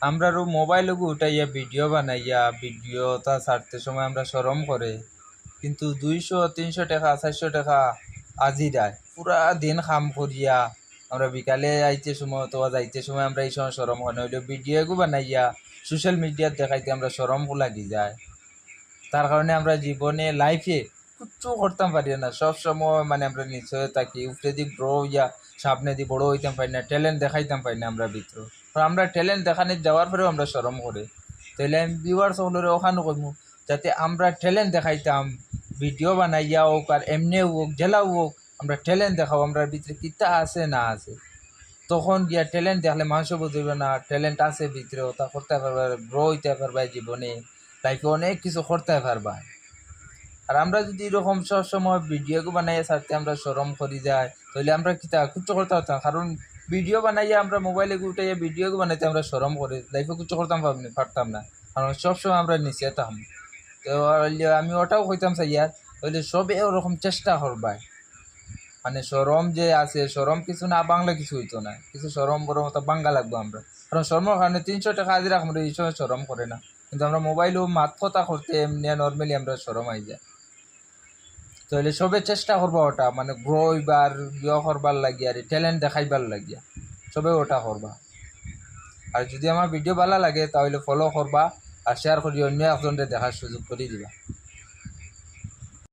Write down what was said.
আমরারও mobile উঠাইয়া video বানাইয়া ভিডিওটা ছাড়তে সময় আমরা শরম করে, কিন্তু 200 300 টাকা 400 টাকা আজিরায় পুরা দিন কাম করিয়া আমরা বিকালে আইতে সময় অথবা যাইতে সময় আমরা এই সময় শরম হয়, নইলে ভিডিও বানাইয়া সোশ্যাল মিডিয়াত দেখাইতে আমরা শরম লাগি যায়। তার কারণে আমরা জীবনে লাইফে কিচ্ছু করতাম পারি না, সব সময় মানে আমরা নিশ্চয় থাকি উপরে দিক গ্রো হইয়া সামনে দিয়ে বড় হইতাম পারি না, ট্যালেন্ট দেখাইতাম পারি না আমরা ভিতর। আমরা ট্যালেন্ট দেখানে যাওয়ার পরেও আমরা শরম করে। তাহলে আমি ভিউয়ার্স সকলের ওখানে কইমু যাতে আমরা ট্যালেন্ট দেখাইতাম, ভিডিও বানাইয়া হোক আর এমনি হোক জেলাও হোক, আমরা ট্যালেন্ট দেখাও আমরা ভিতরে কিতা আছে না আছে। তখন গিয়া ট্যালেন্ট দেখলে মানুষও বুঝবে না ট্যালেন্ট আছে ভিতরে, ওটা করতে পারবা, গ্রো হইতে পারবা জীবনে, লাইফে অনেক কিছু করতে পারবা। আর আমরা যদি এরকম সবসময় ভিডিও বানাইয়া ছাড়তে আমরা শরম করি যায়, তাহলে আমরা কিতা কিচ্ছু করতে পারতাম। কারণ ভিডিও বানাইয়া আমরা মোবাইলে উঠাইয়া ভিডিও বানাইতে আমরা শরম করি, লাইফে কিচ্ছু করতাম পারতাম না, কারণ সবসময় আমরা নিচে থাম। তো আমি ওটাও কইতাম চাই ইয়ার, তাহলে সবে ওরকম চেষ্টা করবাই, মানে শরম যে আছে, শরম কিছু না বাংলা কিছু হইতো না, কিছু শরম বড় মতো বাঙ্গা লাগবো আমরা। কারণ শরমের কারণে 300 টাকা হাজিরা আমরা এই সময় শরম করে না, কিন্তু আমরা মোবাইলও মাত কথা করতে এমনি নর্মালি আমরা শরম আই যায়। তাহলে সবে চেষ্টা করবা ওটা মানে গ্রো হইবার করবার লাগিয়া আর ট্যালেন্ট দেখাইবার লাগিয়া সবে ওটা করবা। আর যদি আমার ভিডিও ভালো লাগে তাহলে ফলো করবা আর শেয়ার করি অন্য একজনকে দেখার সুযোগ করে দিবা।